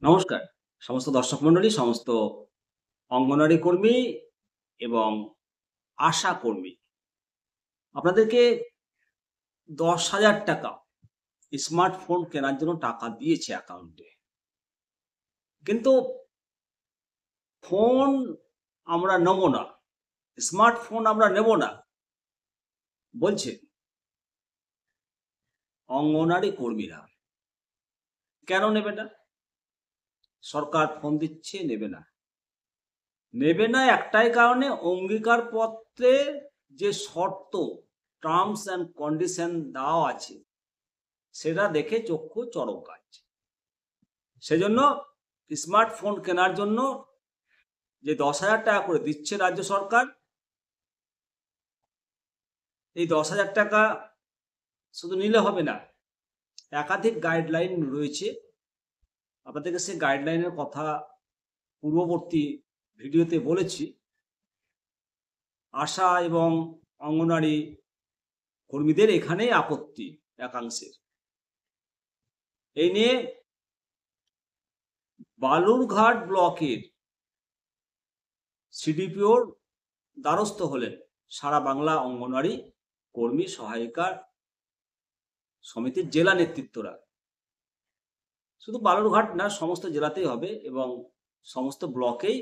নমস্কার সমস্ত দর্শক মণ্ডলী, সমস্ত অঙ্গনওয়াড়ি কর্মী এবং আশা কর্মী। আপনাদেরকে ১০,০০০ টাকা স্মার্টফোন কেনার জন্য টাকা দিয়েছে অ্যাকাউন্টে। কিন্তু ফোন আমরা নেব না, স্মার্টফোন আমরা নেব না বলছে অঙ্গনওয়াড়ি কর্মীরা। কেন নেবে না? সরকার ফোন দিচ্ছে, নেবে না। নেবে না একটাই কারণে, অঙ্গীকারপত্রে যে শর্ত, টার্মস অ্যান্ড কন্ডিশন দেওয়া আছে সেটা দেখে চক্ষু চড়ক গাছ। সেজন্য স্মার্টফোন কেনার জন্য যে ১০,০০০ টাকা করে দিচ্ছে রাজ্য সরকার, এই ১০,০০০ টাকা শুধু নিলে হবে না, একাধিক গাইডলাইন রয়েছে। আপনাদেরকে সেই গাইডলাইনের কথা পূর্ববর্তী ভিডিওতে বলেছি। আশা এবং অঙ্গনওয়াড়ি কর্মীদের এখানেই আপত্তি একাংশের। এই নিয়ে বালুরঘাট ব্লকের সিডিপিওর দ্বারস্থ হলেন সারা বাংলা অঙ্গনওয়াড়ি কর্মী সহায়িকার সমিতির জেলা নেতৃত্বরা। শুধু বালুরঘাট না, সমস্ত জেলাতেই হবে এবং সমস্ত ব্লকেই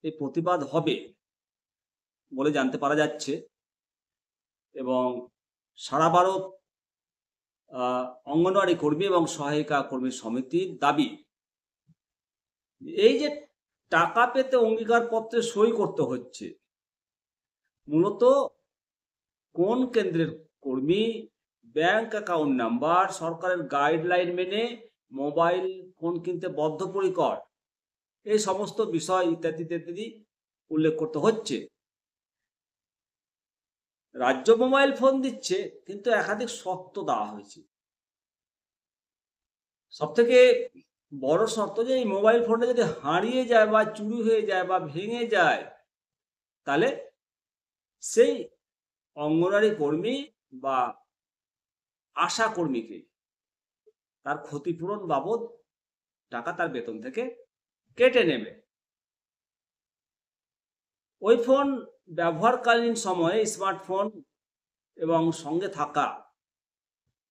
এই প্রতিবাদ হবে বলে জানতে পারা যাচ্ছে। এবং সারা ভারত অঙ্গনওয়াড়ি কর্মী এবং সহায়িকা কর্মী সমিতির দাবি, এই যে টাকা পেতে অঙ্গীকারপত্রে সই করতে হচ্ছে, মূলত কোন কেন্দ্রের কর্মী, ব্যাংক অ্যাকাউন্ট নাম্বার, সরকারের গাইডলাইন মেনে মোবাইল ফোন কিনতে বদ্ধপরিকর, এই সমস্ত বিষয় ইত্যাদি ইত্যাদি উল্লেখ করতে হচ্ছে। রাজ্য মোবাইল ফোন দিচ্ছে, কিন্তু একাধিক শর্ত দেওয়া হয়েছে। সব থেকে বড় শর্ত যে এই মোবাইল ফোনটা যদি হারিয়ে যায় বা চুরি হয়ে যায় বা ভেঙে যায়, তাহলে সেই অঙ্গনওয়াড়ি কর্মী বা আশা কর্মীকে তার ক্ষতিপূরণ বাবদ টাকা তার বেতন থেকে কেটে নেবে। ওই ফোন ব্যবহারকালীন সময়ে স্মার্টফোন এবং সঙ্গে থাকা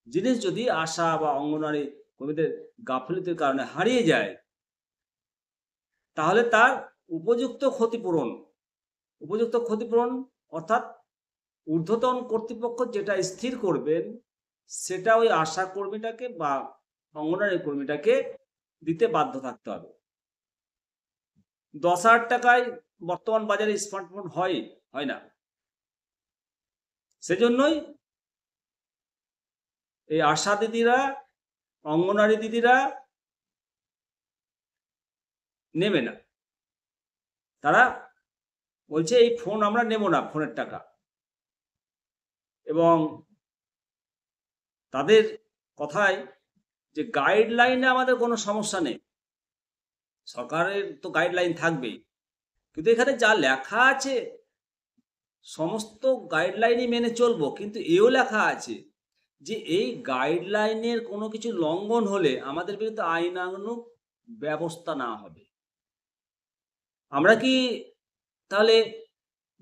জিনিস যদি আশা বা অঙ্গনওয়াড়ি কর্মীদের গাফিলতির কারণে হারিয়ে যায়, তাহলে তার উপযুক্ত ক্ষতিপূরণ অর্থাৎ ঊর্ধ্বতন কর্তৃপক্ষ যেটা স্থির করবেন, সেটা ওই আশা কর্মীটাকে বা অঙ্গনওয়াড়ি কর্মীটাকে দিতে বাধ্য থাকতে হবে। ১০,০০০ টাকায় বর্তমান বাজারে স্মার্টফোন হয় না। সেজন্যই এই আশা দিদিরা, অঙ্গনওয়াড়ি দিদিরা নেবে না। তারা বলছে এই ফোন আমরা নেব না, ফোনের টাকা। এবং তাদের কথায় যে গাইডলাইনে আমাদের কোনো সমস্যা নেই, সরকারের তো গাইডলাইন থাকবেই, কিন্তু এখানে যা লেখা আছে সমস্ত গাইডলাইনই মেনে চলবো, কিন্তু এও লেখা আছে যে এই গাইডলাইনের কোনো কিছু লঙ্ঘন হলে আমাদের বিরুদ্ধে আইনানুগ ব্যবস্থা নেওয়া হবে। আমরা কি তাহলে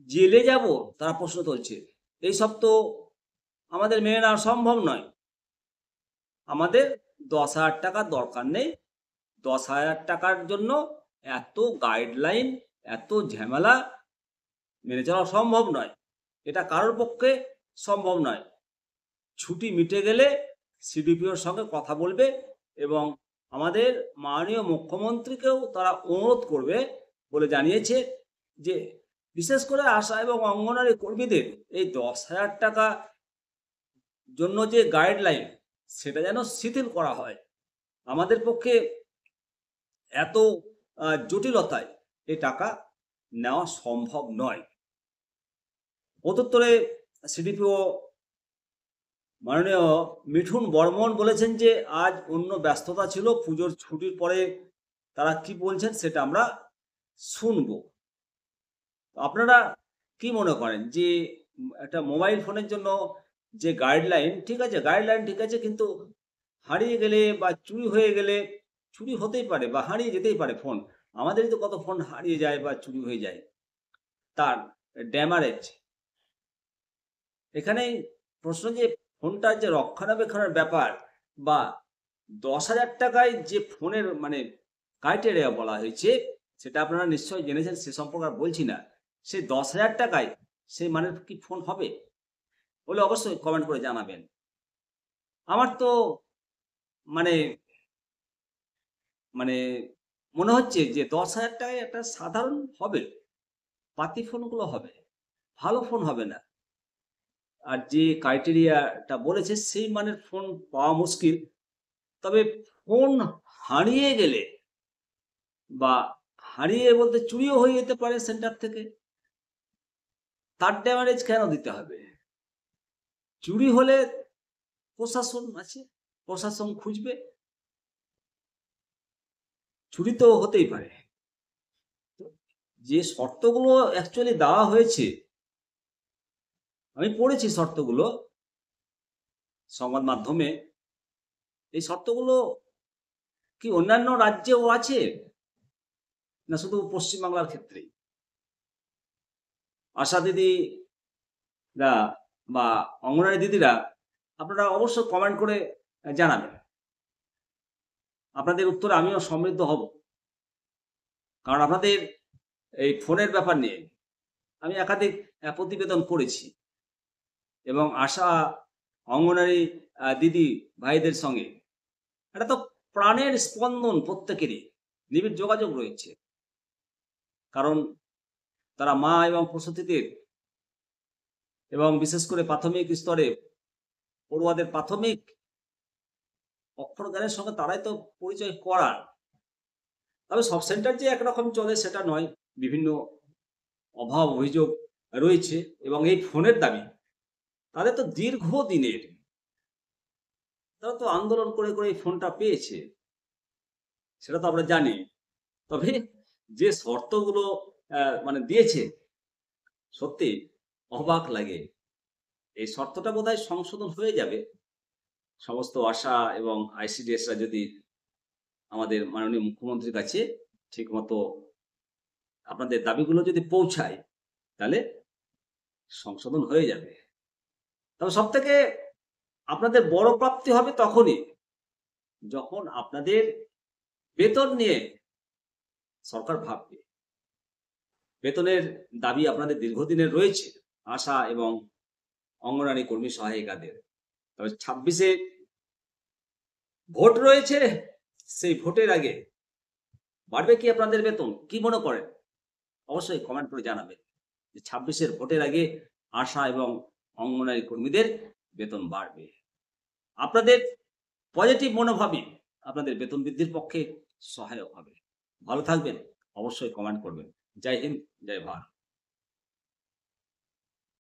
জেলে যাব? তারা প্রশ্ন তুলছে। এইসব তো আমাদের মেনে নেওয়া সম্ভব নয়। আমাদের ১০,০০০ টাকার দরকার নেই। ১০,০০০ টাকার জন্য এত গাইডলাইন, এত ঝামেলা মেনে চলা সম্ভব নয়। এটা কারোর পক্ষে সম্ভব নয়। ছুটি মিটে গেলে সিডিপিওর সঙ্গে কথা বলবে এবং আমাদের মাননীয় মুখ্যমন্ত্রীকেও তারা অনুরোধ করবে বলে জানিয়েছে যে বিশেষ করে আশা এবং অঙ্গনওয়াড়ি কর্মীদের এই ১০,০০০ টাকা জন্য যে গাইডলাইন, সেটা যেন শিথিল করা হয়। আমাদের পক্ষে এত জটিলতায় এই টাকা নেওয়া সম্ভব নয়। প্রত্যুত্তরে সিডিপিও মাননীয় মিঠুন বর্মন বলেছেন যে আজ অন্য ব্যস্ততা ছিল, পুজোর ছুটির পরে তারা কি বলছেন সেটা আমরা শুনব। আপনারা কি মনে করেন যে একটা মোবাইল ফোনের জন্য যে গাইডলাইন ঠিক আছে, কিন্তু হারিয়ে গেলে বা চুরি হয়ে গেলে চুরি হতেই পারে বা হারিয়ে যেতেই পারে ফোন। আমাদেরই তো কত ফোন হারিয়ে যায় বা চুরি হয়ে যায়। তার ড্যামারেজ এখানেই প্রশ্ন যে ফোনটার যে রক্ষণাবেক্ষণের ব্যাপার বা ১০,০০০ টাকায় যে ফোনের মানে ক্রাইটেরিয়া বলা হয়েছে, সেটা আপনারা নিশ্চয়ই জেনেছেন, সে সম্পর্কে আর বলছি না। সেই ১০,০০০ টাকায় সেই মানের কি ফোন হবে? হলে অবশ্যই কমেন্ট করে জানাবেন। আমার তো মানে মানে মনে হচ্ছে যে ১০,০০০ টাকায় একটা সাধারণ হবে। পাতি ফোনগুলো হবে। ভালো ফোন হবে না। আর যে ক্রাইটেরিয়াটা বলেছে সেই মানের ফোন পাওয়া মুশকিল। তবে ফোন হারিয়ে গেলে বা হারিয়ে বলতে চুরিও হয়ে যেতে পারে সেন্টার থেকে। তার ড্যামারেজ কেন দিতে হবে? চুরি হলে প্রশাসন আছে, প্রশাসন খুঁজবে। চুরি তো হতেই পারে। তো যে শর্তগুলো অ্যাকচুয়ালি দেওয়া হয়েছে, আমি পড়েছি শর্তগুলো সংবাদ মাধ্যমে। এই শর্তগুলো কি অন্যান্য রাজ্যেও আছে? না শুধু পশ্চিমবাংলার ক্ষেত্রেই? আশা দিদিরা বা অঙ্গনওয়াড়ি দিদিরা আপনারা অবশ্যই কমেন্ট করে জানাবেন। আপনাদের উত্তরে আমিও সমৃদ্ধ হব। কারণ আপনাদের এই ফোনের ব্যাপার নিয়ে আমি একাধিক প্রতিবেদন করেছি এবং আশা অঙ্গনওয়াড়ি দিদি ভাইদের সঙ্গে এটা তো প্রাণের স্পন্দন প্রত্যেকেরই নিবিড় যোগাযোগ রয়েছে। কারণ তারা মা এবং প্রসূতিদের এবং বিশেষ করে প্রাথমিক স্তরে পড়ুয়াদের প্রাথমিক অক্ষর জ্ঞানের সঙ্গে তারাই তো পরিচয় করান। তবে সব সেন্টার যে একরকম চলে সেটা নয়। বিভিন্ন অভাব অভিযোগ রয়েছে এবং এই ফোনের দাবি তাদের তো দীর্ঘদিনের। তারা তো আন্দোলন করে এই ফোনটা পেয়েছে। সেটা তো আমরা জানি। তবে যে শর্তগুলো মানে দিয়েছে সত্যি অবাক লাগে। এই শর্তটা বোধহয় সংশোধন হয়ে যাবে। সমস্ত আশা এবং আইসিডিএসরা যদি আমাদের মাননীয় মুখ্যমন্ত্রীর কাছে ঠিকমতো আপনাদের দাবিগুলো যদি পৌঁছায়, তাহলে সংশোধন হয়ে যাবে। তবে সবথেকে আপনাদের বড় প্রাপ্তি হবে তখনই, যখন আপনাদের বেতন নিয়ে সরকার ভাববে। বেতনের দাবি আপনাদের দীর্ঘদিনের রয়েছে, আশা এবং অঙ্গনওয়াড়ি কর্মী সহায়িকাদের। তবে ২৬-এ ভোট রয়েছে, সেই ভোটের আগে বাড়বে কি আপনাদের বেতন? কি মনে করেন? অবশ্যই কমেন্ট করে জানাবেন যে ২৬-এর ভোটের আগে আশা এবং অঙ্গনওয়াড়ি কর্মীদের বেতন বাড়বে। আপনাদের পজিটিভ মনোভাবই আপনাদের বেতন বৃদ্ধির পক্ষে সহায়ক হবে। ভালো থাকবেন, অবশ্যই কমেন্ট করবেন। জয় হিন্দ, জয় ভারত।